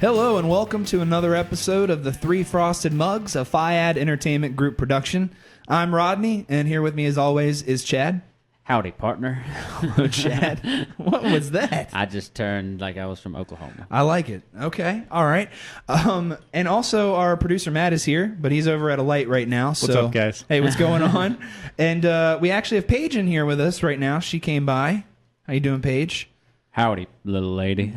Hello and welcome to another episode of the Three Frosted Mugs, a Fiad Entertainment Group production. I'm Rodney, and here with me as always is Chad. Howdy, partner. Hello, Chad. What was that? I just turned like I was from Oklahoma. I like it. Okay. All right. And also our producer Matt is here, but he's over at a light right now. What's up, guys? Hey, what's going on? And we actually have Paige in here with us right now. She came by. How you doing, Paige? Howdy, little lady.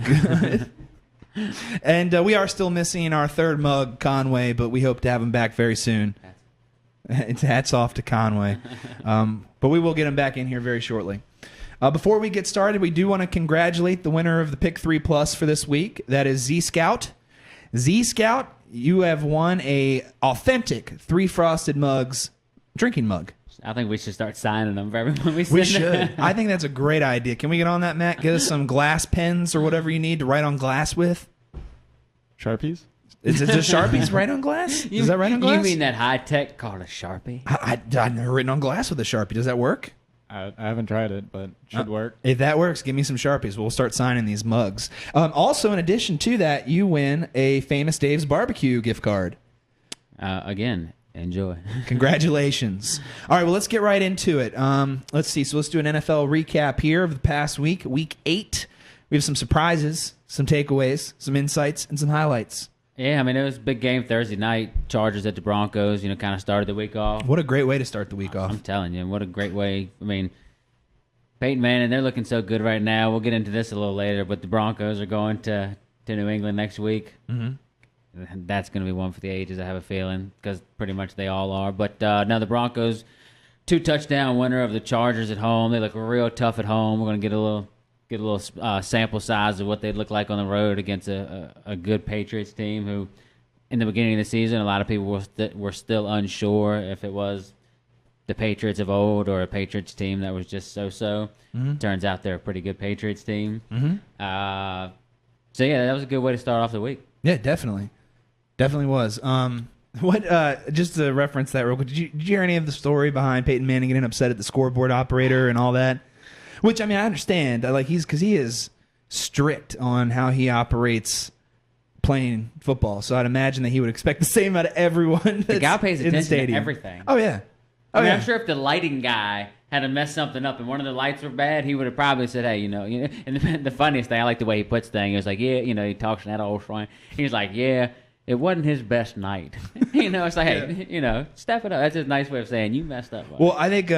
And we are still missing our third mug, Conway, but we hope to have him back very soon. It's hats off to Conway. But we will get him back in here very shortly. Before we get started, we do want to congratulate the winner of the Pick 3 Plus for this week. That is Z-Scout. Z-Scout, you have won a authentic Three Frosted Mugs drinking mug. I think we should start signing them for everyone we send. We should. I think that's a great idea. Can we get on that, Matt? Get us some glass pens or whatever you need to write on glass with. Sharpies? Is it just Sharpies write on glass? Is that right on glass? You mean that high tech called a Sharpie? I've never written on glass with a Sharpie. Does that work? I haven't tried it, but it should work. If that works, give me some Sharpies. We'll start signing these mugs. Also, in addition to that, you win a Famous Dave's Barbecue gift card. Again, enjoy. Congratulations. All right, well, let's get right into it. Let's see. So let's do an NFL recap here of the past week, Week 8. We have some surprises, some takeaways, some insights, and some highlights. Yeah, I mean, it was a big game Thursday night. Chargers at the Broncos, kind of started the week off. What a great way to start the week off. I'm telling you, what a great way. I mean, Peyton Manning, they're looking so good right now. We'll get into this a little later, but the Broncos are going to New England next week. Mm-hmm. That's going to be one for the ages, I have a feeling, because pretty much they all are. But now the Broncos, 2-touchdown winner of the Chargers at home. They look real tough at home. We're going to get a little sample size of what they'd look like on the road against a good Patriots team who, in the beginning of the season, a lot of people were still unsure if it was the Patriots of old or a Patriots team that was just so-so. Mm-hmm. Turns out they're a pretty good Patriots team. Mm-hmm. So, yeah, that was a good way to start off the week. Yeah, definitely. Definitely was. Just to reference that real quick, did you hear any of the story behind Peyton Manning getting upset at the scoreboard operator and all that? Which, I mean, I understand. Because he is strict on how he operates playing football. So I'd imagine that he would expect the same out of everyone. The guy pays in the attention to stadium. everything. Oh, yeah. I mean, I'm sure if the lighting guy had to mess something up and one of the lights were bad, he would have probably said, hey, And the funniest thing, I like the way he puts things. He was like, yeah, he talks in that old slang. He's like, yeah, it wasn't his best night. It's like, hey, step it up. That's just a nice way of saying you messed up. Well, I think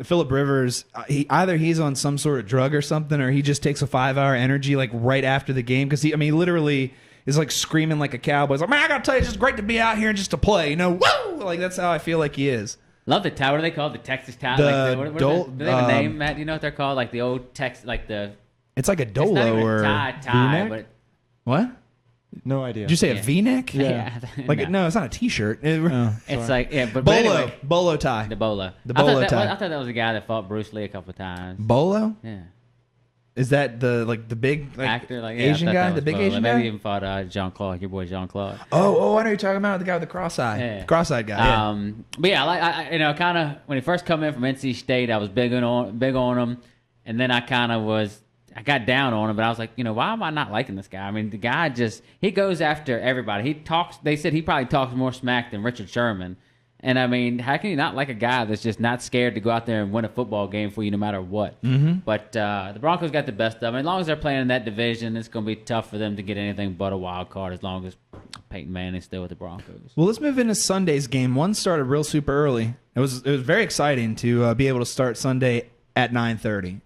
Phillip Rivers, either he's on some sort of drug or something, or he just takes a 5-hour energy like right after the game because he literally is like screaming like a cowboy. He's like, man, I gotta tell you, it's just great to be out here and just to play. Woo! Like that's how I feel like he is. Love the tower. What are they called? The Texas Tower. Do they have a name, Matt? Do you know what they're called? Like the old Texas, like the. It's like a Dolo it's not even or tie, but what? No idea. Did you say a V-neck? Yeah. No, it's not a T-shirt. It's like but anyway, bolo tie. The bolo. The bolo tie. I thought that was a guy that fought Bruce Lee a couple of times. Bolo? Yeah. Is that the big actor, Asian guy, the big Bolo. Asian guy? Maybe even fought Jean-Claude, your boy Jean-Claude. Oh, I know you're talking about the guy with the cross-eye. Yeah. Cross-eyed guy. Yeah. But yeah, I kind of when he first come in from NC State, I was big on him, and then I got down on him, but I was like, why am I not liking this guy? I mean, the guy he goes after everybody. They said he probably talks more smack than Richard Sherman. And I mean, how can you not like a guy that's just not scared to go out there and win a football game for you no matter what? Mm-hmm. But the Broncos got the best of them. As long as they're playing in that division, it's going to be tough for them to get anything but a wild card as long as Peyton Manning's still with the Broncos. Well, let's move into Sunday's game. One started real super early. It was very exciting to be able to start Sunday at 9:30.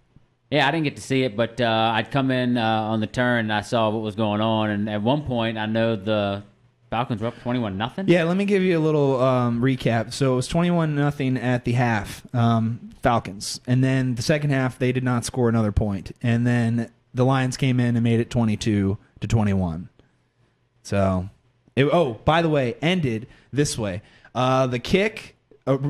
Yeah, I didn't get to see it, but I'd come in on the turn and I saw what was going on. And at one point, I know the Falcons were up 21-0. Yeah, let me give you a little recap. So it was 21-0 at the half, Falcons. And then the second half, they did not score another point. And then the Lions came in and made it 22-21. So, by the way, ended this way. The kick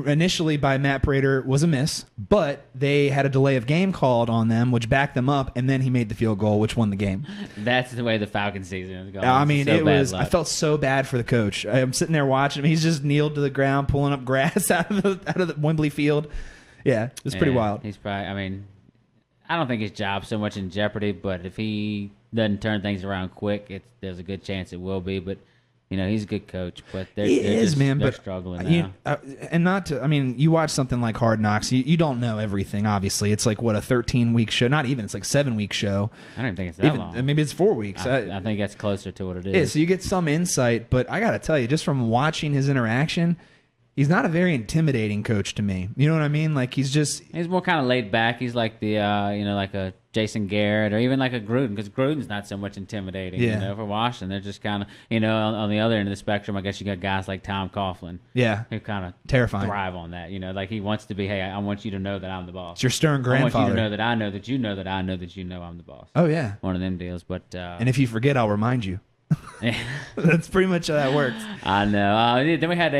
initially by Matt Prater was a miss, but they had a delay of game called on them, which backed them up, and then he made the field goal, which won the game. That's the way the Falcons season is going. I mean, I felt so bad for the coach. I'm sitting there watching him. He's just kneeled to the ground, pulling up grass out of the Wembley field. Yeah, it was pretty wild. He's probably. I mean, I don't think his job's so much in jeopardy, but if he doesn't turn things around quick, there's a good chance it will be. But he's a good coach, but they're struggling now. And not to, I mean, you watch something like Hard Knocks, you don't know everything. Obviously, it's like what, a 13-week show? Not even. It's like 7-week show. I don't think it's that long. Maybe it's 4 weeks. I think that's closer to what it is. Yeah, so you get some insight, but I got to tell you, just from watching his interaction, he's not a very intimidating coach to me. You know what I mean? Like he's more kind of laid back. He's like the like a Jason Garrett or even like a Gruden, because Gruden's not so much intimidating. Yeah. For Washington, they're just kind of on the other end of the spectrum. I guess you got guys like Tom Coughlin. Yeah, who kind of terrifying. Thrive on that. Like he wants to be. Hey, I want you to know that I'm the boss. It's your stern grandfather. I want you to know that I know that you know that I know that you know I'm the boss. Oh yeah, one of them deals. But and if you forget, I'll remind you. That's pretty much how that works. I know. Then we had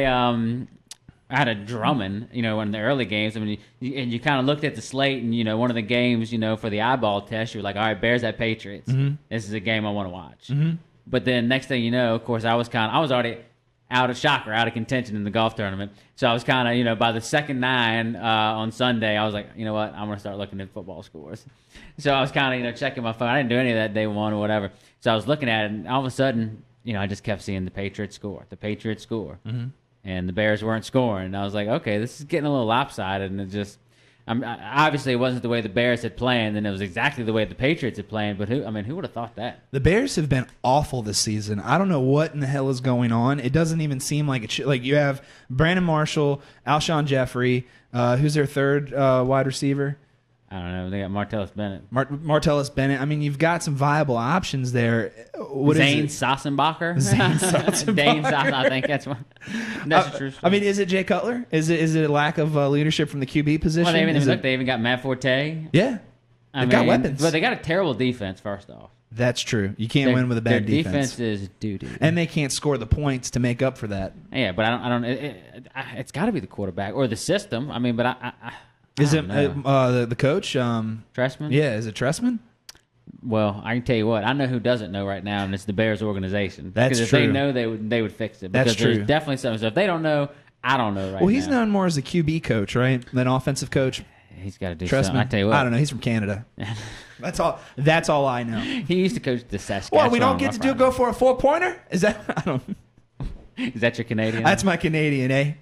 I had a Drummond, in the early games. I mean, you kind of looked at the slate, and one of the games, for the eyeball test, you're like, all right, Bears at Patriots. Mm-hmm. This is a game I want to watch. Mm-hmm. But then next thing you know, of course, I was already out of contention in the golf tournament. So I was kind of, by the second 9 on Sunday, I was like, you know what, I'm gonna start looking at football scores. So I was kind of, checking my phone. I didn't do any of that day one or whatever. So I was looking at it, and all of a sudden, I just kept seeing the Patriots score. Mm-hmm. And the Bears weren't scoring. And I was like, okay, this is getting a little lopsided. And it just, obviously it wasn't the way the Bears had planned, and it was exactly the way the Patriots had planned. But who would have thought that? The Bears have been awful this season. I don't know what in the hell is going on. It doesn't even seem like it should. Like you have Brandon Marshall, Alshon Jeffrey. Who's their third wide receiver? I don't know. They got Martellus Bennett. Martellus Bennett. I mean, you've got some viable options there. What Zane is it? Sossenbacher? Zane Sossenbacher. Dane Sossen, I think that's one. That's a true story. I mean, is it Jay Cutler? Is it a lack of leadership from the QB position? Well, they even got Matt Forte. Yeah. They've got weapons. But they got a terrible defense, first off. That's true. You can't win with a bad defense. Their defense is doo-doo. And they can't score the points to make up for that. Yeah, but I don't. It's got to be the quarterback or the system. I mean, but Is it the coach? Trestman? Yeah, is it Trestman? Well, I can tell you what. I know who doesn't know right now, and it's the Bears organization. That's because true. If they know, they would fix it. That's because true. There's definitely something. So if they don't know, I don't know right now. Well, he's known more as a QB coach, right, than offensive coach. He's got to do Trestman. something. I tell you what. I don't know. He's from Canada. That's all I know. He used to coach the Saskatchewan. Well, we don't get to go for a 4-pointer? Is that? I don't. Is that your Canadian? That's my Canadian, eh?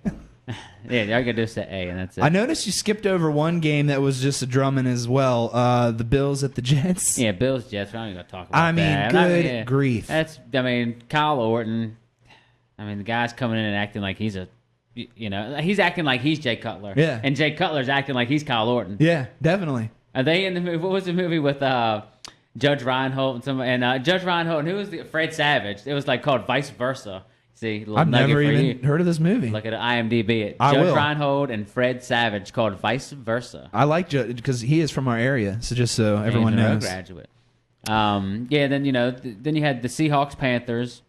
Yeah, all you gotta do is say A, and that's it. I noticed you skipped over one game that was just a Drummond as well. The Bills at the Jets. Yeah, Bills Jets. We're not even gonna talk about that. Good grief. Kyle Orton. I mean, the guy's coming in and acting like he's he's acting like he's Jay Cutler. Yeah. And Jay Cutler's acting like he's Kyle Orton. Yeah, definitely. Are they in the movie? What was the movie with Judge Reinhold and Judge Reinhold? And who was Fred Savage? It was like called Vice Versa. See, I've never even heard of this movie. Look at IMDb. I will. Judge Reinhold and Fred Savage, called Vice Versa. I like Judge because he is from our area. So just so everyone He's a knows. graduate. Then then you had the Seahawks Panthers.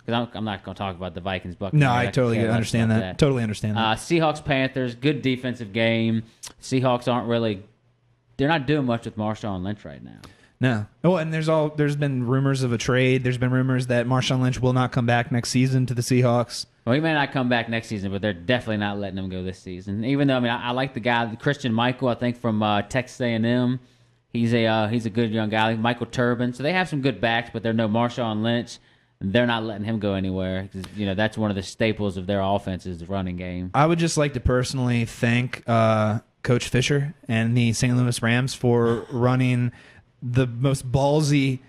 Because I'm not going to talk about the Vikings Buccaneers. No, I totally understand that. Totally understand that. Seahawks Panthers, good defensive game. Seahawks they're not doing much with Marshawn Lynch right now. No. Oh, and there's been rumors of a trade. There's been rumors that Marshawn Lynch will not come back next season to the Seahawks. Well, he may not come back next season, but they're definitely not letting him go this season. Even though, I like the guy, Christian Michael, I think from Texas A&M. He's a good young guy. Michael Turbin. So they have some good backs, but they're no Marshawn Lynch. They're not letting him go anywhere. That's one of the staples of their offense is the running game. I would just like to personally thank Coach Fisher and the St. Louis Rams for running the most ballsy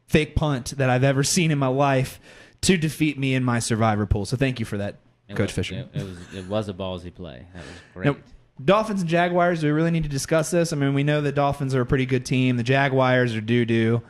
fake punt that I've ever seen in my life to defeat me in my survivor pool. So thank you for that, Coach Fisher. It was a ballsy play. That was great. Now, Dolphins and Jaguars, do we really need to discuss this? I mean, we know the Dolphins are a pretty good team. The Jaguars are doo-doo.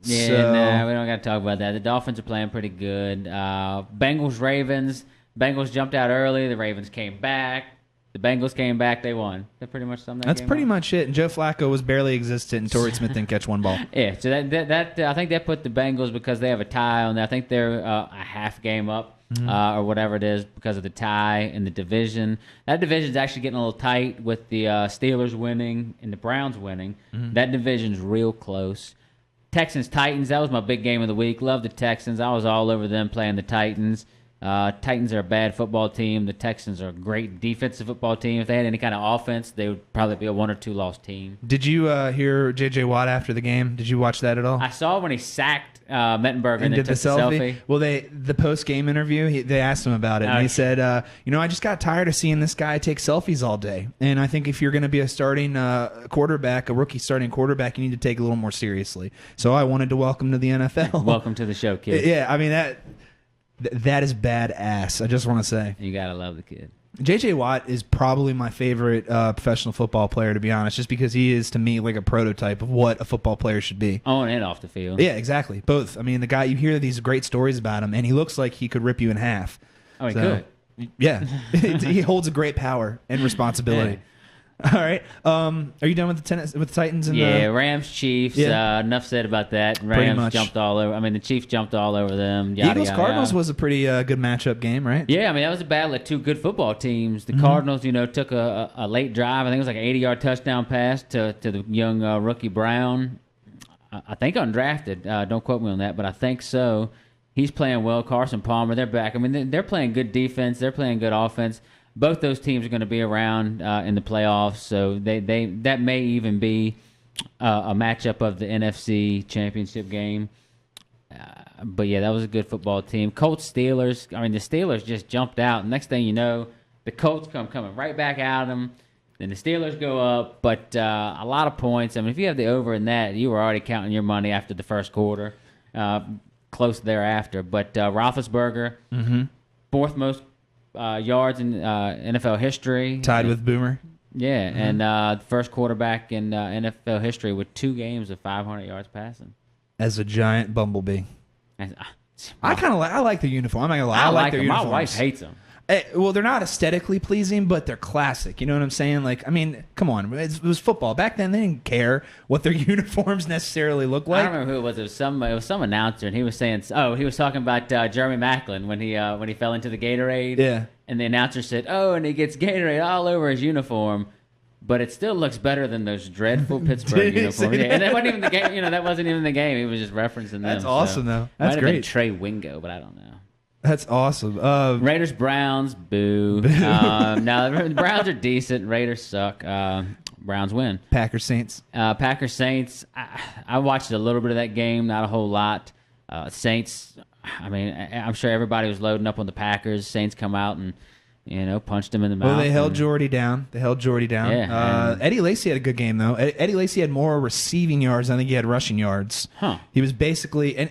Yeah, so, nah, we don't got to talk about that. The Dolphins are playing pretty good. Bengals, Ravens. Bengals jumped out early. The Ravens came back. The Bengals came back. They won. That pretty much summed that That's game pretty up? much it. And Joe Flacco was barely existent, and Torrey Smith didn't catch one ball. Yeah, so that I think that put the Bengals because they have a tie on there. I think they're a half game up or whatever it is because of the tie in the division. That division's actually getting a little tight with the Steelers winning and the Browns winning. That division's real close. Texans Titans, that was my big game of the week. Love the Texans. I was all over them playing the Titans. Titans are a bad football team. The Texans are a great defensive football team. If they had any kind of offense, they would probably be a 1 or 2 loss team. Did you hear J.J. Watt after the game? Did you watch that at all? I saw when he sacked Mettenberger and then did took the selfie. Well, the post game interview, they asked him about it, and he said, I just got tired of seeing this guy take selfies all day, and I think if you're going to be a starting quarterback, a rookie starting quarterback, you need to take it a little more seriously. So I wanted to welcome to the NFL. Welcome to the show, kid. Yeah, I mean that is badass. I just want to say You gotta love the kid. J.J. Watt is probably my favorite professional football player, to be honest, just because he is, to me, like a prototype of what a football player should be. On and off the field. Yeah, exactly. Both. I mean, the guy, you hear these great stories about him, and he looks like he could rip you in half. Oh, he could. Yeah. He holds a great power and responsibility. All right. Are you done with the Titans? And Rams, Chiefs. Yeah. Enough said about that. Pretty Rams much. jumped all over. I mean, the Chiefs jumped all over them. Yada, Eagles yada, Cardinals yada. was a pretty good matchup game, right? Yeah, I mean, that was a battle of 2 good football teams. Mm-hmm. The Cardinals, took a late drive. I think it was like an 80-yard touchdown pass to the young rookie Brown. I think undrafted. Don't quote me on that, but I think so. He's playing well. Carson Palmer, they're back. I mean, they're playing good defense. They're playing good offense. Both those teams are going to be around in the playoffs, so that may even be a matchup of the NFC Championship game. But yeah, that was a good football team. Colts, Steelers. I mean, the Steelers just jumped out. Next thing you know, the Colts coming right back at them. Then the Steelers go up, but a lot of points. I mean, if you have the over in that, you were already counting your money after the first quarter, close thereafter. But Roethlisberger, fourth most yards in NFL history. Tied with Boomer. Yeah, and the first quarterback in NFL history with 2 games of 500 yards passing. As a giant bumblebee. And, I like their uniform. I'm not gonna lie. I like their them. uniforms. My wife hates them. Well, they're not aesthetically pleasing, but they're classic. You know what I'm saying? Like, I mean, come on. It was football. Back then, they didn't care what their uniforms necessarily looked like. I don't remember who it was. It was some announcer, and he was saying, he was talking about Jeremy Maclin when he fell into the Gatorade. Yeah. And the announcer said, and he gets Gatorade all over his uniform, but it still looks better than those dreadful Pittsburgh uniforms. Yeah, and that wasn't even the game. That wasn't even the game. He was just referencing them. That's awesome, though. That's might great. have been Trey Wingo, but I don't know. That's awesome. Raiders, Browns, boo. Now the Browns are decent. Raiders suck. Browns win. Packers, Saints. Packers, Saints. I watched a little bit of that game, not a whole lot. Saints. I mean, I'm sure everybody was loading up on the Packers. Saints come out and punched them in the mouth. Well, they held Jordy down. Yeah. Eddie Lacy had a good game, though. Eddie Lacy had more receiving yards than I think he had rushing yards. Huh. He was basically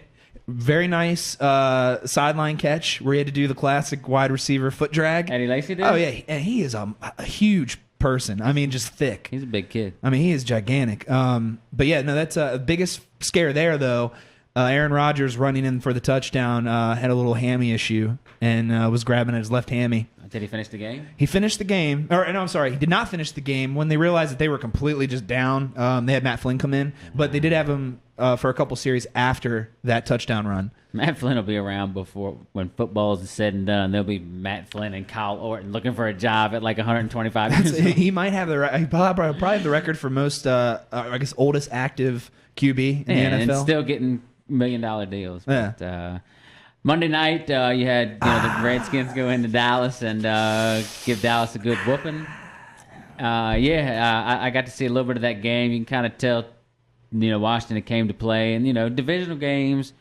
very nice sideline catch where he had to do the classic wide receiver foot drag. Eddie Lacy did? Oh, yeah. And he is a huge person. I mean, just thick. He's a big kid. I mean, he is gigantic. But yeah, no, that's the biggest scare there, though. Aaron Rodgers running in for the touchdown had a little hammy issue and was grabbing at his left hammy. Did he finish the game? He finished the game. No, I'm sorry. He did not finish the game. When they realized that they were completely just down, they had Matt Flynn come in. But they did have him for a couple series after that touchdown run. Matt Flynn will be around when football is said and done. There'll be Matt Flynn and Kyle Orton looking for a job at like 125 years old. He might have he probably have the record for most, oldest active QB in the NFL. And still getting $1 million deals. But, Yeah. Monday night, you had the Redskins go into Dallas and give Dallas a good whooping. I got to see a little bit of that game. You can kind of tell, Washington came to play. And, divisional games,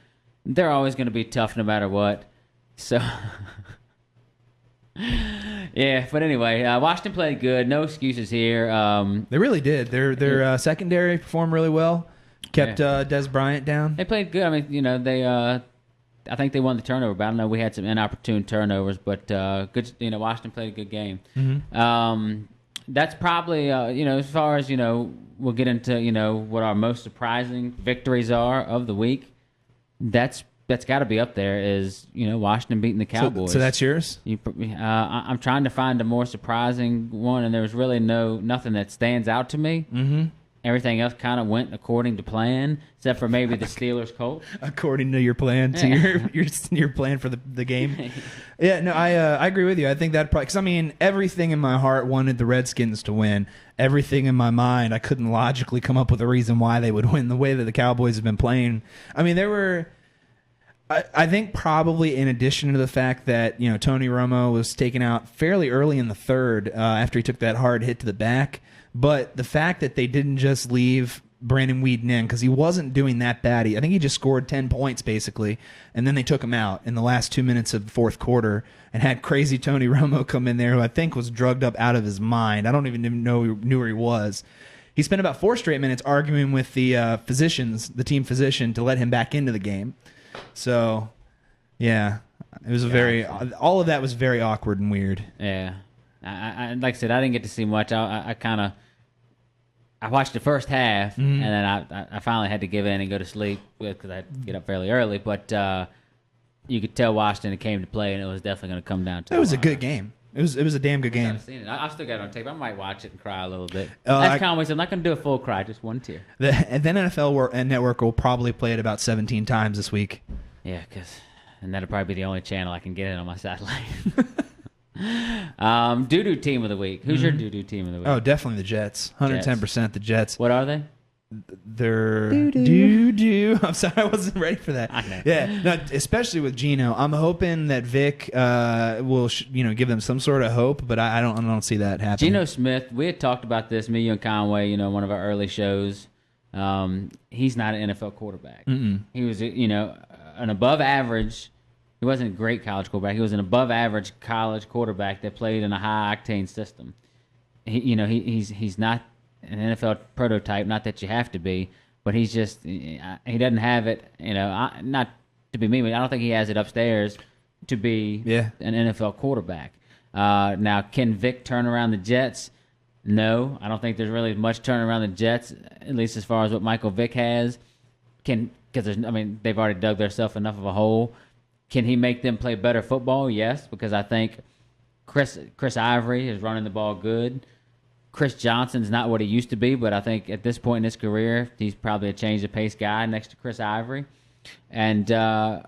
they're always going to be tough no matter what. So, yeah. But anyway, Washington played good. No excuses here. They really did. Their secondary performed really well. Kept Des Bryant down. They played good. I mean, they... I think they won the turnover, but I don't know. We had some inopportune turnovers, but good. Washington played a good game. Mm-hmm. That's probably as far as we'll get into what our most surprising victories are of the week. That's got to be up there. Is Washington beating the Cowboys. So that's yours. I'm trying to find a more surprising one, and there's really nothing that stands out to me. Mm-hmm. Everything else kind of went according to plan, except for maybe the Steelers-Colts. According to your plan, your plan for the game. Yeah, no, I agree with you. I think that probably because everything in my heart wanted the Redskins to win. Everything in my mind, I couldn't logically come up with a reason why they would win. The way that the Cowboys have been playing, there were. I think probably in addition to the fact that Tony Romo was taken out fairly early in the third after he took that hard hit to the back, but the fact that they didn't just leave Brandon Weeden in because he wasn't doing that bad. I think he just scored 10 points basically, and then they took him out in the last 2 minutes of the fourth quarter and had crazy Tony Romo come in there, who I think was drugged up out of his mind. I don't even knew where he was. He spent about 4 straight minutes arguing with the the team physician, to let him back into the game. So, yeah, it was all of that was very awkward and weird. Yeah. I like I said, I didn't get to see much. I watched the first half, and then I finally had to give in and go to sleep because I had to get up fairly early. But you could tell Washington came to play, and it was definitely going to come down to it. Was a good game. It was a damn good game. I've still got it on tape. I might watch it and cry a little bit. That's Conway said, I'm not going to do a full cry, just one tear. And then NFL Network will probably play it about 17 times this week. Yeah, and that'll probably be the only channel I can get it on my satellite. Doo-doo team of the week. Who's your doo-doo team of the week? Oh, definitely the Jets. 110% the Jets. What are they? They're doo-doo. I'm sorry, I wasn't ready for that. I know. Yeah, no, especially with Geno. I'm hoping that Vic will give them some sort of hope, but I don't see that happening. Geno Smith, we had talked about this, me, you, and Conway, one of our early shows. He's not an NFL quarterback. He was, an above average. He wasn't a great college quarterback. He was an above average college quarterback that played in a high octane system. He's not an NFL prototype. Not that you have to be, but he doesn't have it. Not to be mean, but I don't think he has it upstairs to be an NFL quarterback. Now, can Vic turn around the Jets? No, I don't think there's really much turning around the Jets, at least as far as what Michael Vick has. Because they've already dug themselves enough of a hole. Can he make them play better football? Yes, because I think Chris Ivory is running the ball good. Chris Johnson's not what he used to be, but I think at this point in his career, he's probably a change of pace guy next to Chris Ivory. And I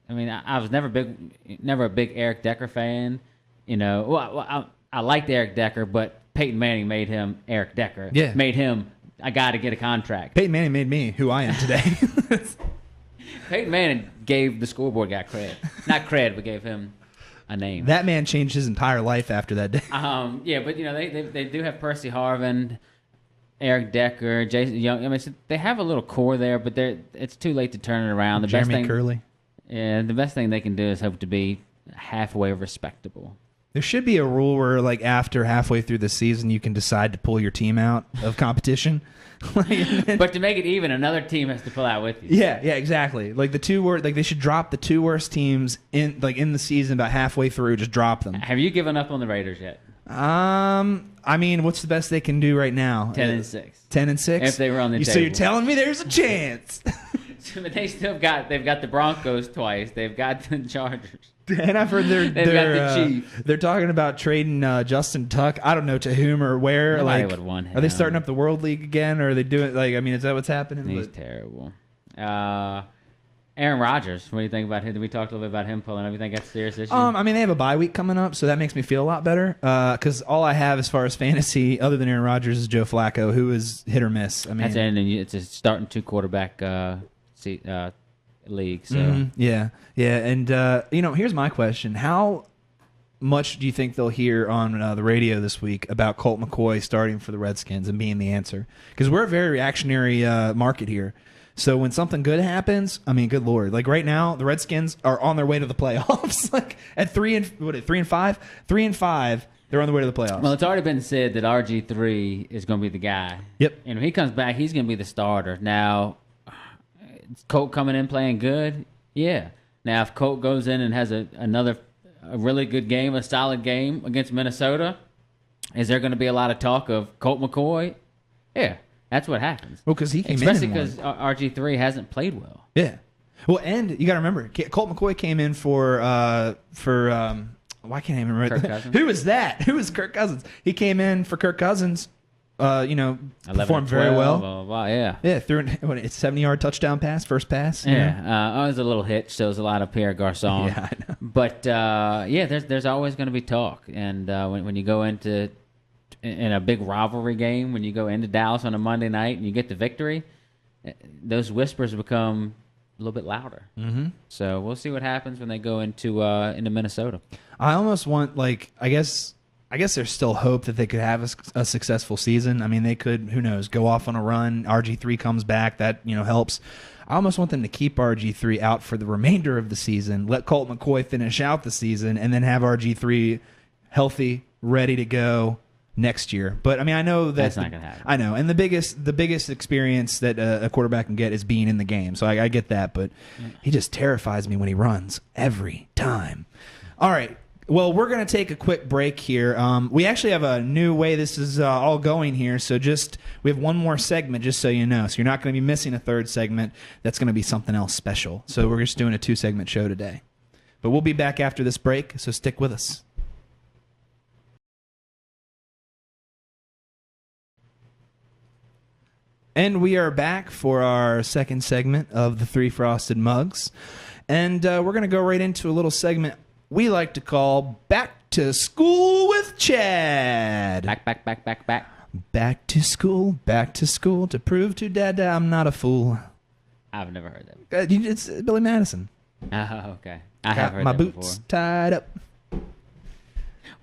was never a big Eric Decker fan. I liked Eric Decker, but Peyton Manning made him Eric Decker. Yeah, made him a guy to get a contract. Peyton Manning made me who I am today. Peyton Manning gave the scoreboard guy cred. Not cred, but gave him a name. That man changed his entire life after that day. Yeah, but they do have Percy Harvin, Eric Decker, Jason Young. So they have a little core there, but it's too late to turn it around. Jeremy Curley. Yeah, the best thing they can do is hope to be halfway respectable. There should be a rule where, after halfway through the season, you can decide to pull your team out of competition. But to make it even, another team has to pull out with you. Yeah, exactly. They should drop the 2 worst teams in the season about halfway through. Just drop them. Have you given up on the Raiders yet? What's the best they can do right now? 10-6. 10-6. If they were on the table. So you're telling me there's a chance? But they've got the Broncos twice. They've got the Chargers. And I've heard got the Chiefs. They're talking about trading Justin Tuck. I don't know to whom or where. Nobody would want him. Are they starting up the World League again, or are they doing is that what's happening? He's terrible. Aaron Rodgers. What do you think about him? We talked a little bit about him pulling. Everything got serious issue. They have a bye week coming up, so that makes me feel a lot better. Because all I have as far as fantasy, other than Aaron Rodgers, is Joe Flacco, who is hit or miss. It's a starting 2 quarterback league. So yeah, and here's my question: how much do you think they'll hear on the radio this week about Colt McCoy starting for the Redskins and being the answer? Because we're a very reactionary market here. So when something good happens, good Lord, right now the Redskins are on their way to the playoffs. At 3-5, 3-5, they're on the way to the playoffs. Well, it's already been said that RG3 is going to be the guy. Yep. And when he comes back, he's going to be the starter. Now, Colt coming in playing good? Yeah. Now, if Colt goes in and has a really good game, a solid game against Minnesota, is there going to be a lot of talk of Colt McCoy? Yeah, that's what happens. Well, because he came especially because RG3 hasn't played well. Yeah. Well, and you got to remember, Colt McCoy came in for why can't I even remember? Kirk Cousins. Who was that? Who was Kirk Cousins? He came in for Kirk Cousins. Performed very well. Blah, blah, blah, yeah. Yeah, threw it's 70-yard touchdown pass, first pass. Yeah, it was a little hitch, so it was a lot of Pierre Garçon. Yeah, I know. But, there's always going to be talk. And when you go in a big rivalry game, when you go into Dallas on a Monday night and you get the victory, those whispers become little bit louder. Mm-hmm. So we'll see what happens when they go into Minnesota. I almost want, like, I guess there's still hope that they could have a successful season. I mean, they could, who knows, go off on a run. RG3 comes back. That, helps. I almost want them to keep RG3 out for the remainder of the season, let Colt McCoy finish out the season, and then have RG3 healthy, ready to go next year. But, I mean, I know that's not going to happen. I know. And the biggest experience that a quarterback can get is being in the game. So I get that. But he just terrifies me when he runs every time. All right. Well, we're going to take a quick break here. We actually have a new way this is all going here. So we have one more segment, just so you know. So you're not going to be missing a third segment. That's going to be something else special. So we're just doing a 2-segment show today. But we'll be back after this break, so stick with us. And we are back for our second segment of the Three Frosted Mugs. And we're going to go right into a little segment we like to call Back to School with Chad. Back. Back to school to prove to Dada I'm not a fool. I've never heard that. It's Billy Madison. Oh, okay. I have heard my that boots before. tied up.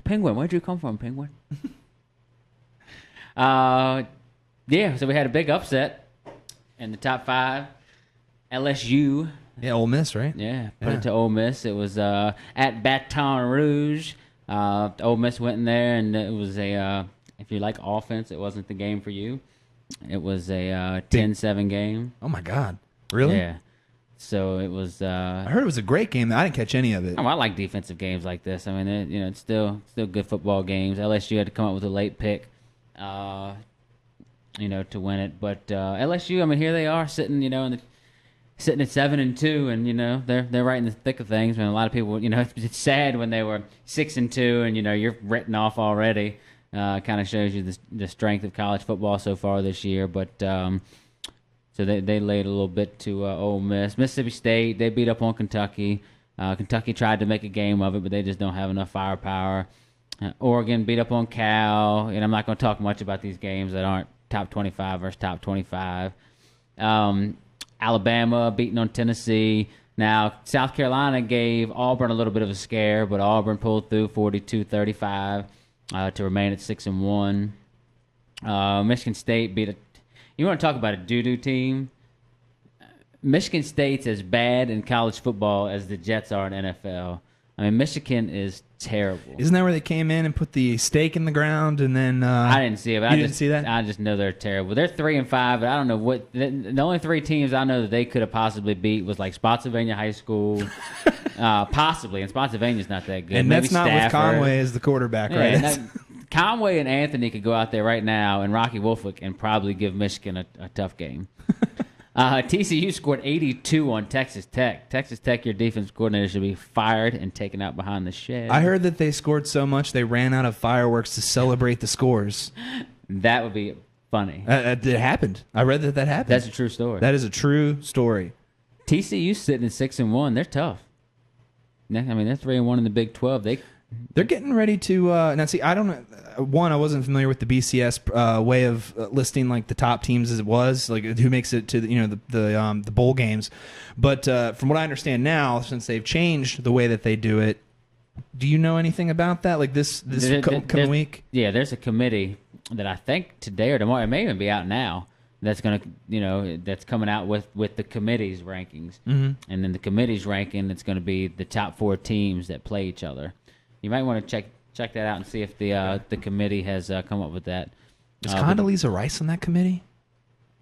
Penguin, where'd you come from, Penguin? Yeah, so we had a big upset in the top 5. LSU. Yeah, Ole Miss, right? Yeah, put it to Ole Miss. It was at Baton Rouge. Ole Miss went in there, and it was if you like offense, it wasn't the game for you. It was a 10-7 game. Oh, my God. Really? Yeah. So it was. I heard it was a great game. I didn't catch any of it. I like defensive games like this. I mean, it's still good football games. LSU had to come up with a late pick, to win it. But LSU, I mean, here they are sitting, sitting at 7-2, and they're right in the thick of things. And a lot of people, it's sad when they were 6-2, and you're written off already. Kind of shows you the strength of college football so far this year. But so they laid a little bit to Ole Miss. Mississippi State, they beat up on Kentucky. Kentucky tried to make a game of it, but they just don't have enough firepower. Oregon beat up on Cal, and I'm not going to talk much about these games that aren't top 25 versus top 25. Alabama beating on Tennessee. Now, South Carolina gave Auburn a little bit of a scare, but Auburn pulled through 42-35 to remain at 6-1. Michigan State beat you want to talk about a doo-doo team? Michigan State's as bad in college football as the Jets are in NFL. I mean, Michigan is terrible. Isn't that where they came in and put the stake in the ground and then? I didn't see it. But you didn't see that? I just know they're terrible. They're 3-5, but I don't know what. The only 3 teams I know that they could have possibly beat was like Spotsylvania High School, possibly, and Spotsylvania's not that good. And Maybe that's not Stafford. with Conway as the quarterback, Yeah, right? Conway and Anthony could go out there right now, and Rocky Wolfick, and probably give Michigan a tough game. TCU scored 82 on Texas Tech. Texas Tech, your defense coordinator, should be fired and taken out behind the shed. I heard that they scored so much they ran out of fireworks to celebrate the scores. That would be funny. It happened. I read that happened. That's a true story. That is a true story. TCU sitting at 6-1. They're tough. I mean, they're 3-1 in the Big 12. They're getting ready to now. See, I don't know. One, I wasn't familiar with the BCS way of listing like the top teams as it was, like who makes it to the bowl games. But from what I understand now, since they've changed the way that they do it, do you know anything about that? Like this coming week? Yeah, there's a committee that I think today or tomorrow, it may even be out now. That's gonna, that's coming out with the committee's rankings, and then the committee's ranking. It's going to be the top 4 teams that play each other. You might want to check that out and see if the committee has come up with that. Is Condoleezza Rice on that committee?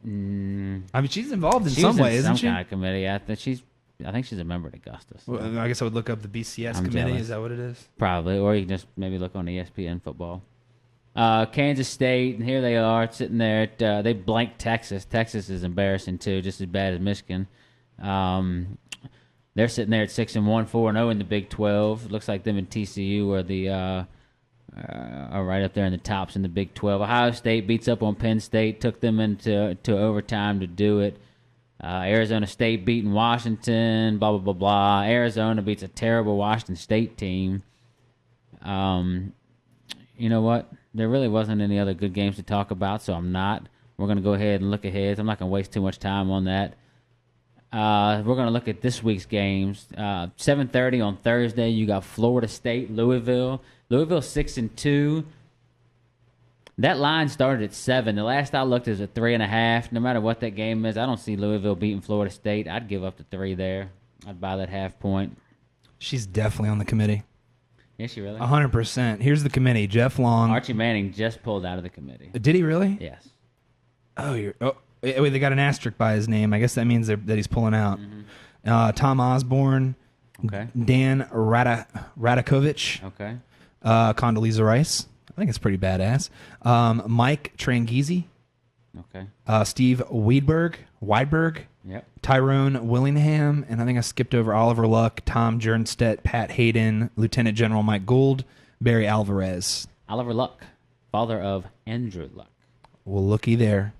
I mean, she's involved in some way, isn't she? Some kind of committee. I think she's a member at Augustus. So. Well, I guess I would look up the BCS committee. Jealous. Is that what it is? Probably, or you can just maybe look on ESPN football. Kansas State, and here they are sitting there. They blanked Texas. Texas is embarrassing too, just as bad as Michigan. They're sitting there at 6-1, 4-0 in the Big 12. Looks like them and TCU are right up there in the tops in the Big 12. Ohio State beats up on Penn State, took them into overtime to do it. Arizona State beating Washington, blah, blah, blah, blah. Arizona beats a terrible Washington State team. You know what? There really wasn't any other good games to talk about, so I'm not. We're going to go ahead and look ahead. I'm not going to waste too much time on that. We're going to look at this week's games. 7:30 on Thursday, you got Florida State, Louisville. Louisville 6-2. That line started at 7. The last I looked, it was at 3.5. No matter what that game is, I don't see Louisville beating Florida State. I'd give up the 3 there. I'd buy that half point. She's definitely on the committee. Is she really? 100%. Here's the committee. Jeff Long. Archie Manning just pulled out of the committee. Did he really? Yes. Oh, wait, they got an asterisk by his name. I guess that means that he's pulling out. Tom Osborne. Okay. Dan Radakovich. Okay. Condoleezza Rice. I think it's pretty badass. Mike Tranghese. Okay. Steve Weidberg. Yep. Tyrone Willingham. And I think I skipped over Oliver Luck, Tom Jernstedt, Pat Hayden, Lieutenant General Mike Gould, Barry Alvarez. Oliver Luck, father of Andrew Luck. Well, looky there.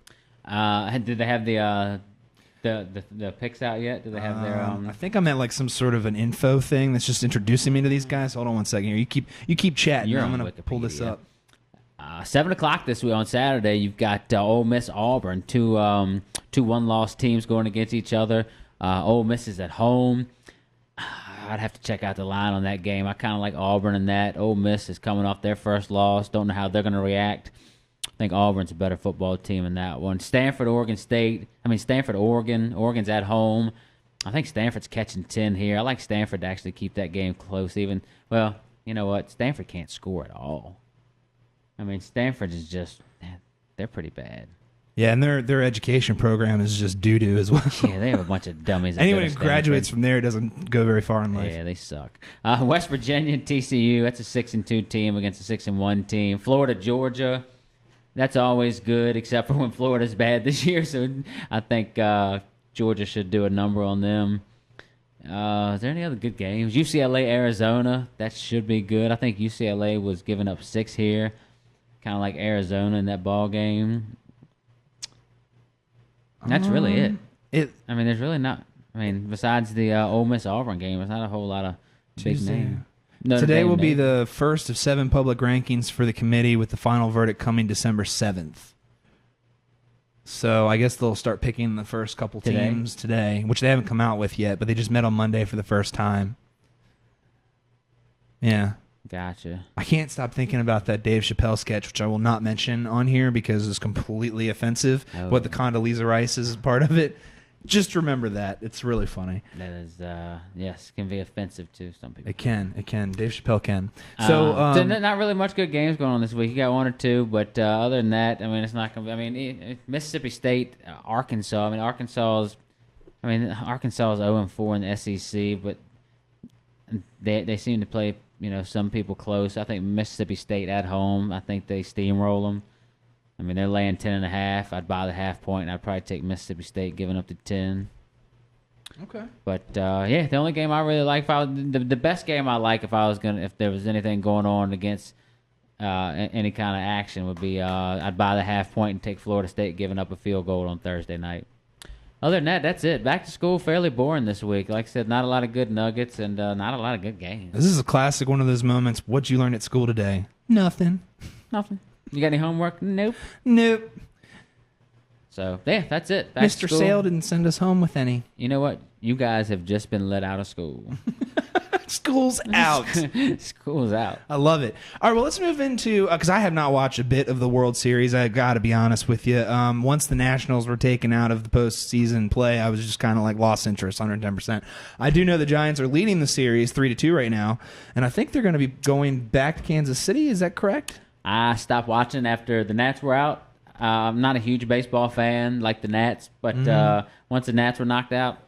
Did they have the picks out yet? Do they have their? I think I'm at like some sort of an info thing that's just introducing me to these guys. Hold on one second here. You keep chatting. You're I'm on gonna pull this Wikipedia. up. 7:00 this week on Saturday. You've got Ole Miss, Auburn, two one-loss teams going against each other. Ole Miss is at home. I'd have to check out the line on that game. I kind of like Auburn in that. Ole Miss is coming off their first loss. Don't know how they're going to react. I think Auburn's a better football team in that one. Stanford, Oregon. Oregon's at home. I think Stanford's catching 10 here. I like Stanford to actually keep that game close. Well, you know what? Stanford can't score at all. I mean, Stanford is they're pretty bad. Yeah, and their education program is just doo-doo as well. Yeah, they have a bunch of dummies. that Anyone go who to graduates Stanford. from there doesn't go very far in life. Yeah, they suck. West Virginia, TCU, that's a 6-2 team against a 6-1 team. Florida, Georgia, that's always good, except for when Florida's bad this year. So I think Georgia should do a number on them. Is there any other good games? UCLA, Arizona, that should be good. I think UCLA was giving up 6 here, kind of like Arizona in that ball game. That's really it. There's really not. Besides the Ole Miss Auburn game, there's not a whole lot of big Tuesday. name. Today will be the first of 7 public rankings for the committee, with the final verdict coming December 7th. So I guess they'll start picking the first couple teams today, which they haven't come out with yet, but they just met on Monday for the first time. Yeah. Gotcha. I can't stop thinking about that Dave Chappelle sketch, which I will not mention on here because it's completely offensive. Oh. What the Condoleezza Rice is part of it. Just remember that. It's really funny. That is, yes, can be offensive to some people. It can. Dave Chappelle can. So, not really much good games going on this week. You got 1 or 2, but other than that, it's not going to be. Mississippi State, Arkansas. Arkansas is 0-4 in the SEC, but they seem to play, some people close. I think Mississippi State at home, I think they steamroll them. They're laying 10.5. I'd buy the half point, and I'd probably take Mississippi State giving up to 10. okay. But the only game I really like, the best game I like if there was anything going on against any kind of action would be I'd buy the half point and take Florida State giving up a field goal on Thursday night. Other than that, that's it. Back to school, fairly boring this week. Like I said, not a lot of good nuggets and not a lot of good games. This is a classic one of those moments. What'd you learn at school today? Nothing. Nothing. You got any homework? Nope. So, yeah, that's it. Back to Mr. school. Sale didn't send us home with any. You know what? You guys have just been let out of school. School's out. School's out. I love it. All right, well, let's move into, because I have not watched a bit of the World Series. I got to be honest with you. Once the Nationals were taken out of the postseason play, I was just kind of like lost interest, 110%. I do know the Giants are leading the series 3-2 right now, and I think they're going to be going back to Kansas City. Is that correct? I stopped watching after the Nats were out. I'm not a huge baseball fan like the Nats, but once the Nats were knocked out,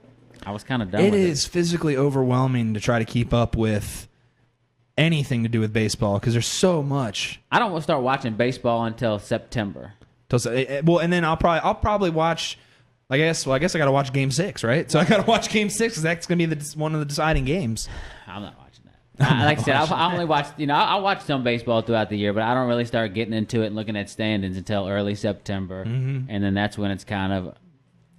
I was kind of done with it. It is physically overwhelming to try to keep up with anything to do with baseball because there's so much. I don't want to start watching baseball until September. Well, and then I'll probably watch. I guess I got to watch Game 6, right? So I got to watch Game 6 because that's going to be one of the deciding games. I'm not watching that. Like I said, I only watch. I watch some baseball throughout the year, but I don't really start getting into it and looking at standings until early September, and then that's when it's kind of.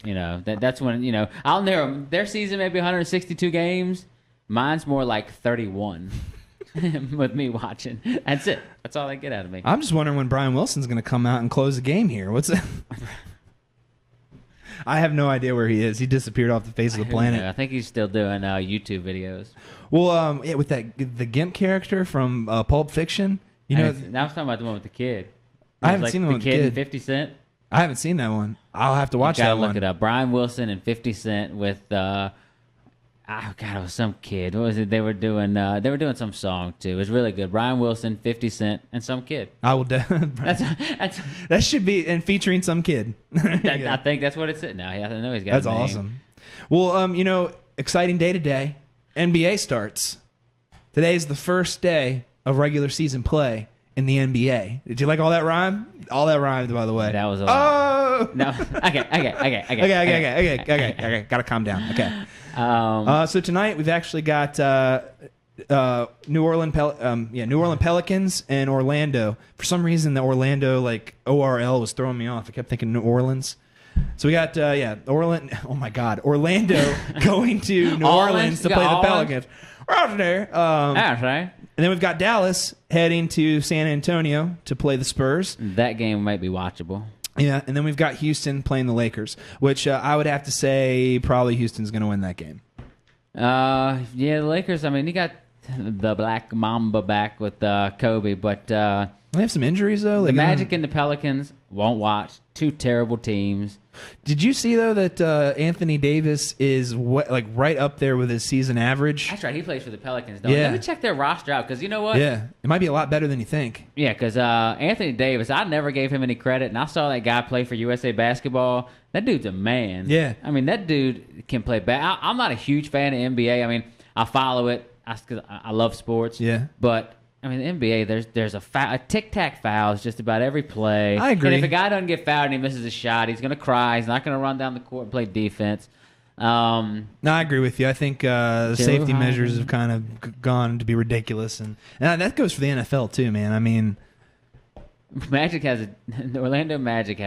That's when, I'll narrow their season maybe 162 games. Mine's more like 31 with me watching. That's it. That's all they get out of me. I'm just wondering when Brian Wilson's going to come out and close the game here. What's that? I have no idea where he is. He disappeared off the face of the planet. I think he's still doing YouTube videos. Well, yeah, with the Gimp character from Pulp Fiction. You know, Now I'm talking about the one with the kid. I haven't Like seen the one with the kid kid. and 50 Cent. I haven't seen that one. I'll have to watch You gotta that look one. it up. Brian Wilson and 50 Cent with oh god, it was some kid. What was it? They were doing some song too. It was really good. Brian Wilson, 50 Cent, and some kid. I will. That's That should be and featuring some kid. I think that's what it's at now. I know he's got. That's a name. awesome. Well, exciting day today. NBA starts. Today's the first day of regular season play in the NBA. Did you like all that rhyme? All that rhymed, by the way. That was a lot. Oh. No. Okay. Okay. Gotta calm down. Okay. So tonight we've actually got New Orleans Pelicans and Orlando. For some reason, the Orlando ORL was throwing me off. I kept thinking New Orleans. So we got Orlando. Oh my God, Orlando going to New Orleans to play the Pelicans. We're out there. That's right. And then we've got Dallas heading to San Antonio to play the Spurs. That game might be watchable. Yeah, and then we've got Houston playing the Lakers, which I would have to say probably Houston's going to win that game. Yeah, the Lakers. I mean, you got the Black Mamba back with Kobe, but They have some injuries though. the Magic and the Pelicans won't watch. Two terrible teams. Did you see though that Anthony Davis is right up there with his season average? That's right. He plays for the Pelicans. Don't he? Yeah. Let me check their roster out because you know what? Yeah, it might be a lot better than you think. Yeah, because Anthony Davis, I never gave him any credit, and I saw that guy play for USA Basketball. That dude's a man. Yeah. I mean, that dude can play I'm not a huge fan of NBA. I mean, I follow it because I love sports. Yeah. But, I mean, the NBA, there's a tic-tac fouls just about every play. I agree. And if a guy doesn't get fouled and he misses a shot, he's going to cry. He's not going to run down the court and play defense. No, I agree with you. I think the safety Holiday. measures have kind of gone to be ridiculous, and that goes for the NFL too, man. I mean, the Orlando Magic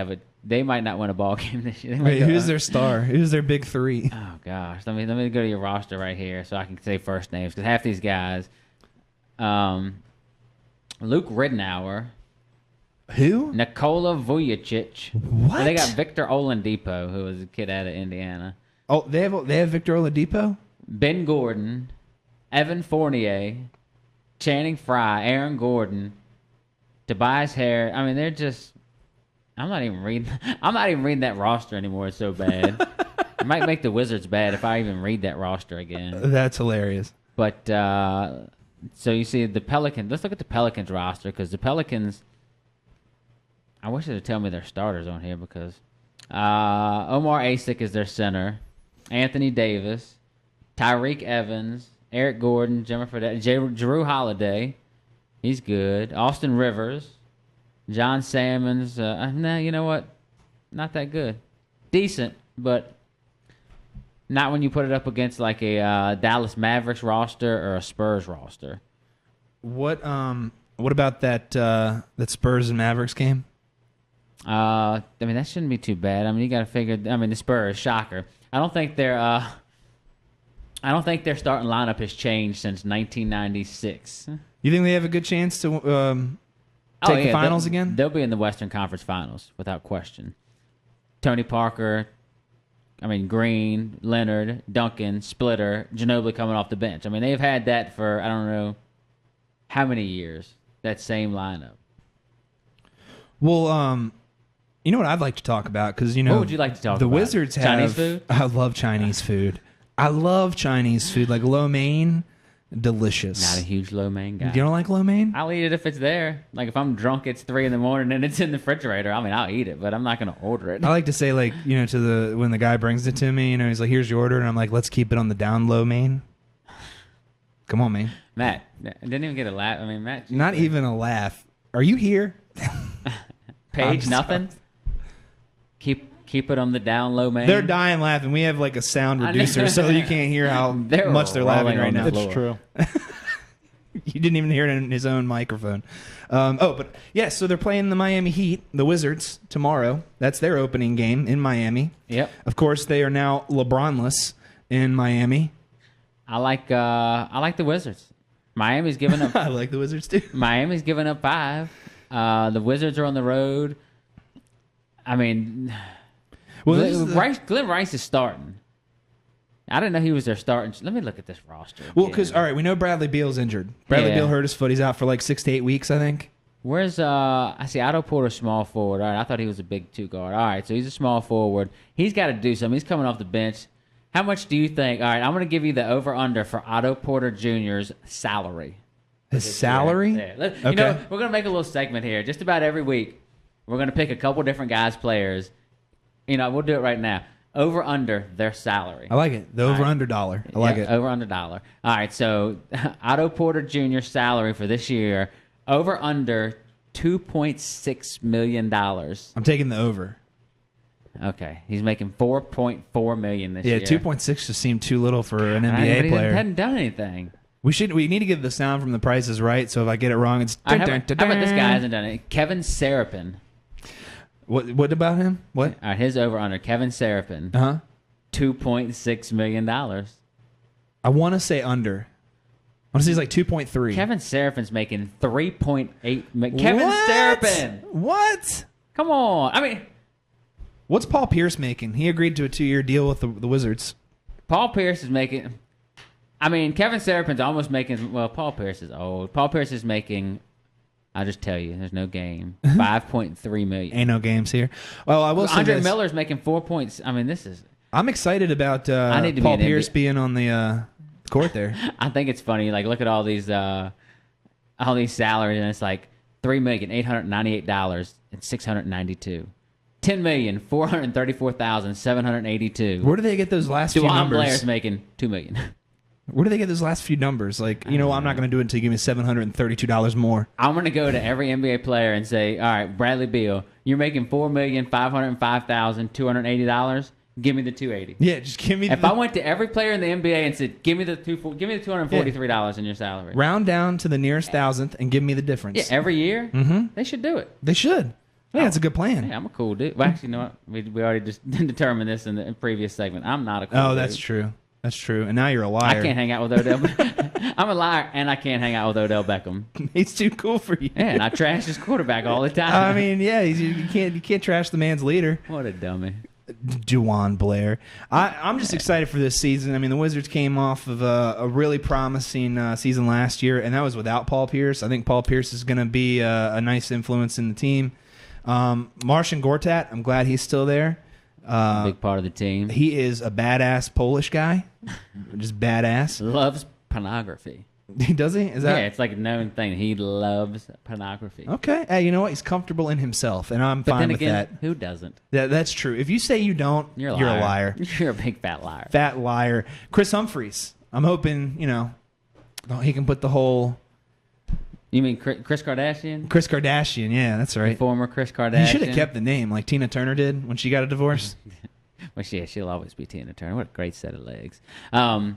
they might not win a ball game this year. wait, who's their star? Who's their big three? Oh gosh, let me go to your roster right here so I can say first names because half these guys, Luke Ridnour, Who? Nikola Vujacic. What? And they got Victor Oladipo, who was a kid out of Indiana. Oh, they have Victor Oladipo. Ben Gordon, Evan Fournier, Channing Frye, Aaron Gordon, Tobias Harris. I mean, they're just. I'm not even reading that roster anymore. It's so bad. It might make the Wizards bad if I even read that roster again. That's hilarious. But so you see the Pelicans. Let's look at the Pelicans roster because the Pelicans. I wish they would tell me their starters on here because Omar Asik is their center, Anthony Davis, Tyreek Evans, Eric Gordon, Jrue Holiday. He's good. Austin Rivers, John Salmons. Nah, you know what? Not that good. Decent, but not when you put it up against like a Dallas Mavericks roster or a Spurs roster. What about that Spurs and Mavericks game? I mean, that shouldn't be too bad. I mean, you got to figure. I mean, the Spurs, shocker. I don't think their starting lineup has changed since 1996. You think they have a good chance to take the finals again? They'll be in the Western Conference Finals without question. Tony Parker, Green, Leonard, Duncan, Splitter, Ginobili coming off the bench. I mean, they've had that for I don't know how many years. That same lineup. Well, you know what I'd like to talk about because what would you like to talk the about? Wizards have Chinese food? I love Chinese food. I love Chinese food like lo mein, delicious. Not a huge lo mein guy. You don't like lo mein? I'll eat it if it's there. Like if I'm drunk, it's 3 a.m. and it's in the refrigerator. I mean, I'll eat it, but I'm not gonna order it. I like to say when the guy brings it to me, he's like, "Here's your order," and I'm like, "Let's keep it on the down low main." Come on, man. Matt didn't even get a laugh. I mean, Matt. Not even a laugh. Are you here? Paige, I'm nothing. Keep it on the down low man. They're dying laughing. We have like a sound reducer, so you can't hear how They're much they're laughing rolling right on now. the It's true. You didn't even hear it in his own microphone. So they're playing the Miami Heat, the Wizards, tomorrow. That's their opening game in Miami. Yep. Of course, they are now LeBronless in Miami. I like the Wizards. Miami's giving up. I like the Wizards too. Miami's giving up 5. The Wizards are on the road. I mean, Well, this is the- Glenn Rice is starting. I didn't know he was their starting. Let me look at this roster. Well, again. because all right, we know Bradley Beal's injured. Bradley Yeah. Beal hurt his foot. He's out for like 6 to 8 weeks, I think. Where's I see Otto Porter, small forward. All right, I thought he was a big 2 guard. All right, so he's a small forward. He's got to do something. He's coming off the bench. How much do you think? All right, I'm going to give you the over under for Otto Porter Jr.'s salary. His salary? Yeah. You Okay. know, we're going to make a little segment here. Just about every week, we're going to pick a couple different guys, players. You know, we'll do it right now. Over under their salary. I like it. The over under dollar. I like it. Over under dollar. All right, so Otto Porter Jr. salary for this year over under $2.6 million. I'm taking the over. Okay, he's making $4.4 million this year. Yeah, 2.6 just seemed too little for an Right, NBA but he player. hadn't done anything. We need to get the sound from The Price is Right. So if I get it wrong, it's All right, how about this guy hasn't done it? Kevin Serapin. What about him? What? All right, his over under Kevin Serapin. Uh huh. $2.6 million. I want to say under. I want to say it's like 2.3. Kevin Serapin's making 3.8 million. Kevin What? Serapin. What? Come on. I mean, What's Paul Pierce making? He agreed to a 2-year deal with the Wizards. Paul Pierce is making. I mean, Kevin Serapin's almost making. Well, Paul Pierce is old. Paul Pierce is making. I'll just tell you, there's no game. 5.3 million. Ain't no games here. Well, I will say Andre this. Miller's making 4 points. I mean, this is. I'm excited about need to be Paul an Pierce NBA being on the court there. I think it's funny. Like, look at all these salaries, and it's like $3,898 and $692. $10,434,782. Where do they get those last few Duane numbers? Blair's making $2 million. Where do they get those last few numbers? Like, I'm not going to do it until you give me $732 more. I'm gonna go to every NBA player and say, all right, Bradley Beal, you're making $4,505,280. Give me the $280. Yeah, just give me. If I went to every player in the NBA and said, give me the $243 in your salary. round down to the nearest thousandth and give me the difference. Yeah, every year, they should do it. They should. I think that's a good plan. Hey, I'm a cool dude. Well, actually, you know what? We already just determined this in the previous segment. I'm not a cool dude. That's true. That's true. And now you're a liar. I can't hang out with Odell. I'm a liar, and I can't hang out with Odell Beckham. He's too cool for you. Yeah, and I trash his quarterback all the time. I mean, yeah, you can't trash the man's leader. What a dummy. Duane Blair. I'm just excited for this season. I mean, the Wizards came off of a really promising season last year, and that was without Paul Pierce. I think Paul Pierce is going to be a nice influence in the team. Marcin Gortat, I'm glad he's still there. Big part of the team. He is a badass Polish guy. Just badass. Loves pornography. Does he? Is that Yeah, it's like a known thing. He loves pornography. okay? Hey, you know what? He's comfortable in himself, and I'm But fine then with again, that. who doesn't? That's true. If you say you don't, You're a liar. You're a big fat liar. Fat liar. Chris Humphries. I'm hoping, he can put the whole You mean Chris Kardashian? Chris Kardashian. Yeah, that's right. Former Chris Kardashian. He should have kept the name like Tina Turner did when she got a divorce. Well, she'll always be Tina Turner. What a great set of legs. All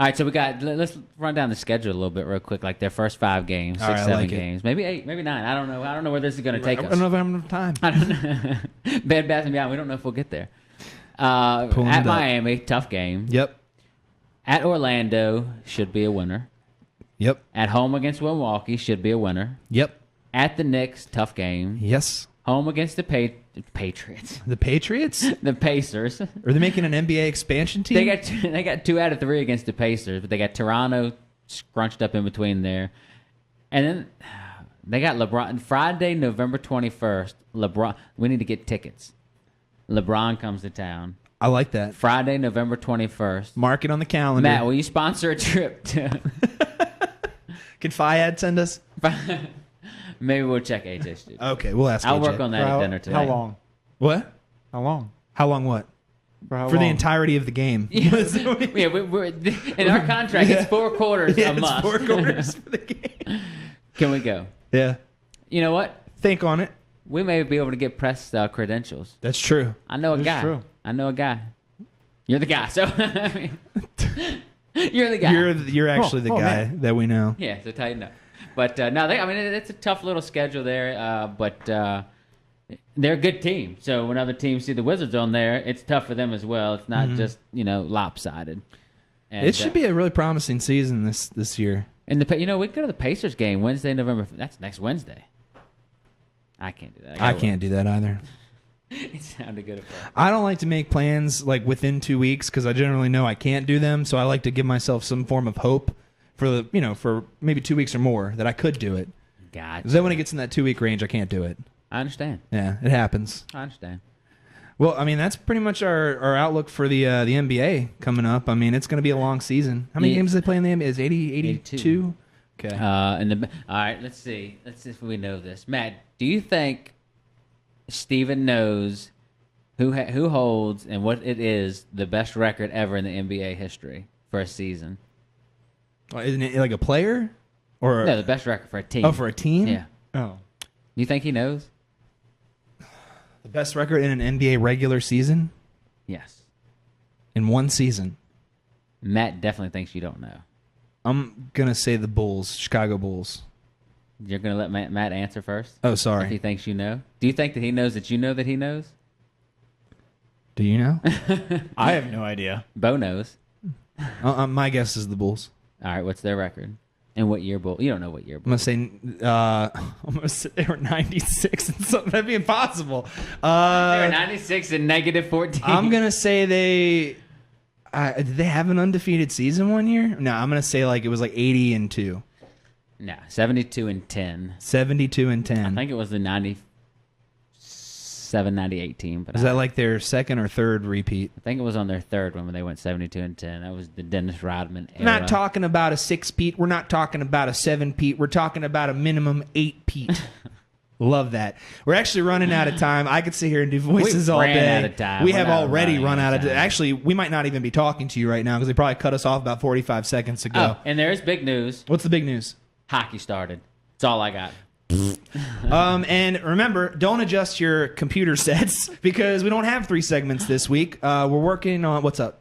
right, so let's run down the schedule a little bit real quick, like their first 5 games, All 6, right, I 7 like it. games, maybe 8, maybe 9. I don't know. I don't know where this is going to take I us. don't know if I have enough time. I don't know. Bed Bath & Beyond, we don't know if we'll get there. Pulling At it up. Miami, tough game. Yep. At Orlando, should be a winner. Yep. At home against Milwaukee, should be a winner. Yep. At the Knicks, tough game. Yes. Home against the Patriots. The Patriots? The Pacers. Are they making an NBA expansion team? They got 2 out of 3 against the Pacers, but they got Toronto scrunched up in between there. And then they got LeBron. Friday, November 21st, LeBron. We need to get tickets. LeBron comes to town. I like that. Friday, November 21st. Mark it on the calendar. Matt, will you sponsor a trip to... Can Fiad send us? Maybe we'll check AJ Studio. Okay, we'll ask I'll AJ. work on that at dinner today. How long? What? How long? How long what? For how For the long? entirety of the game. Yeah, we're in our contract, it's 4 quarters Yeah, a it's month. 4 quarters for the game. Can we go? Yeah. You know what? Think on it. We may be able to get press credentials. That's true. I know a That's guy. true. I know a guy. You're the guy. So I mean, you're the guy. You're actually the Oh, guy man. that we know. Yeah, so tighten up. But no, it's a tough little schedule there. But they're a good team. So when other teams see the Wizards on there, it's tough for them as well. It's not just lopsided. And, It should be a really promising season this year. And we can go to the Pacers game Wednesday, November. That's next Wednesday. I can't do that. I can't do that either. It sounded good at first. I don't like to make plans like within 2 weeks because I generally know I can't do them. So I like to give myself some form of hope for for maybe 2 weeks or more that I could do it. Gotcha. Because then when it gets in that 2 week range, I can't do it. I understand. Yeah, it happens. I understand. Well, I mean, that's pretty much our outlook for the NBA coming up. I mean, it's going to be a long season. How many Yeah. games do they play in the NBA? Is 82? Okay. All right, let's see. Let's see if we know this. Matt, do you think Steven knows who holds and what it is the best record ever in the NBA history for a season? Isn't it like a player? Or No, the best record for a team. Oh, for a team? Yeah. Oh. You think he knows? The best record in an NBA regular season? Yes. In one season. Matt definitely thinks you don't know. I'm going to say the Bulls, Chicago Bulls. You're going to let Matt answer first? Oh, If he sorry. thinks you know? Do you think that he knows that he knows? Do you know? I have no idea. Bo knows. My guess is the Bulls. All right, what's their record? And what year Bull? You don't know what year I'm Bull. gonna say they were 96 and something. That'd be impossible. They were 96 and negative 14. I'm gonna say did they have an undefeated season one year? No, I'm gonna say like it was like 80 and 2, No, 72 and 10. 72 and 10. I think it was the 97-98 team. But Is that like their second or third repeat? I think it was on their third one when they went 72 and 10. That was the Dennis Rodman era. We're not talking about a 6-peat. We're not talking about a 7-peat. We're talking about a minimum 8-peat. Love that. We're actually running out of time. I could sit here and do voices all ran day. out of time. We We're have not already running run out out of of time. Actually, we might not even be talking to you right now because they probably cut us off about 45 seconds ago. Oh, and there's big news. What's the big news? Hockey started. That's all I got. And remember, don't adjust your computer sets because we don't have 3 segments this week. We're working on what's up.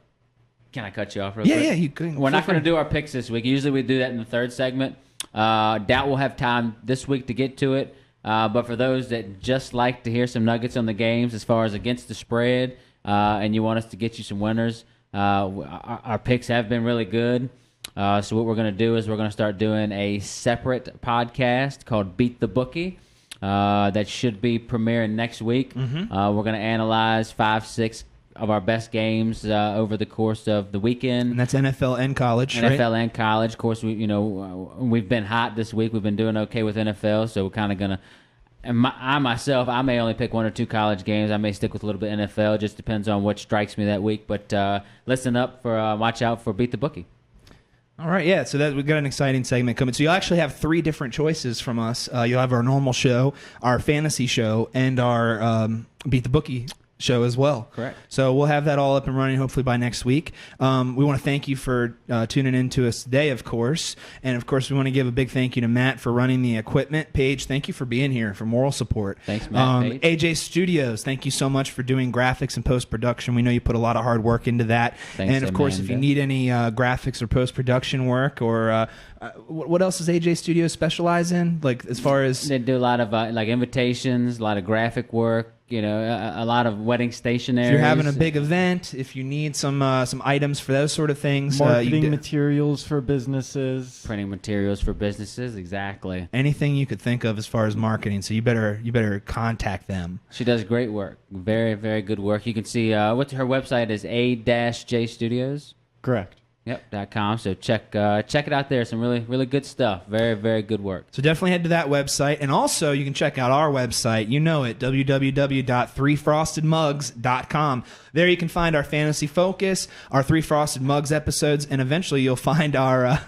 Can I cut you off real Yeah, quick? yeah, you can. We're not going to do our picks this week. Usually we do that in the third segment. Doubt we'll have time this week to get to it. But for those that just like to hear some nuggets on the games as far as against the spread, and you want us to get you some winners, our picks have been really good. So what we're going to do is we're going to start doing a separate podcast called Beat the Bookie. That should be premiering next week. We're going to analyze 5-6 of our best games over the course of the weekend. And that's NFL and college, right? NFL and college. Of course, we've been hot this week. We've been doing okay with NFL, so we're kind of gonna. And I myself, I may only pick 1 or 2 college games. I may stick with a little bit of NFL. Just depends on what strikes me that week. But listen up for watch out for Beat the Bookie. All right, yeah. So we've got an exciting segment coming. So you'll actually have 3 different choices from us. You'll have our normal show, our fantasy show, and our Beat the Bookie show as well. Correct. So we'll have that all up and running hopefully by next week. We want to thank you for tuning in to us today, of course. And, of course, we want to give a big thank you to Matt for running the equipment page. Thank you for being here, for moral support. Thanks, Matt. AJ Studios, thank you so much for doing graphics and post-production. We know you put a lot of hard work into that. Thanks, and, of course, if you Amanda. need any graphics or post-production work or what else does AJ Studios specialize in? Like, as far as... They do a lot of like invitations, a lot of graphic work. A lot of wedding stationery. If you're having a big event, if you need some items for those sort of things, Marketing materials for businesses. printing materials for businesses, exactly. anything you could think of as far as marketing. So you better contact them. She does great work. Very, very good work. You can see what her website is A-J Studios. Correct. Yep, .com. So check it out there. Some really, really good stuff. Very, very good work. So definitely head to that website. And also, you can check out our website. You know it, www.threefrostedmugs.com. There you can find our Fantasy Focus, our 3 Frosted Mugs episodes, and eventually you'll find our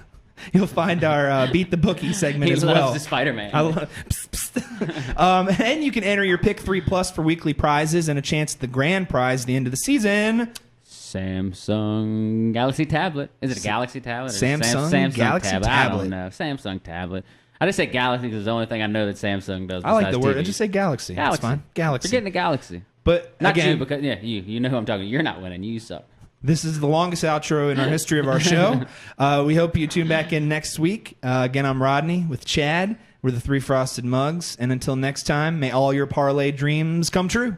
Beat the Bookie segment He as loves well. the Spider-Man. Psst, psst. And you can enter your Pick 3 Plus for weekly prizes and a chance at the grand prize at the end of the season. Samsung Galaxy tablet. Is it a Galaxy tablet? Or Samsung Galaxy tablet. I tablet. don't know. Samsung tablet. I just say Galaxy because it's the only thing I know that Samsung does. I like besides the word. TV. I just say Galaxy. Galaxy. That's fine. Galaxy. You're getting a Galaxy. But Not again, you, because you know who I'm talking. You're not winning. You suck. this is the longest outro in our history of our show. We hope you tune back in next week. Again, I'm Rodney with Chad. We're the 3 Frosted Mugs. And until next time, may all your parlay dreams come true.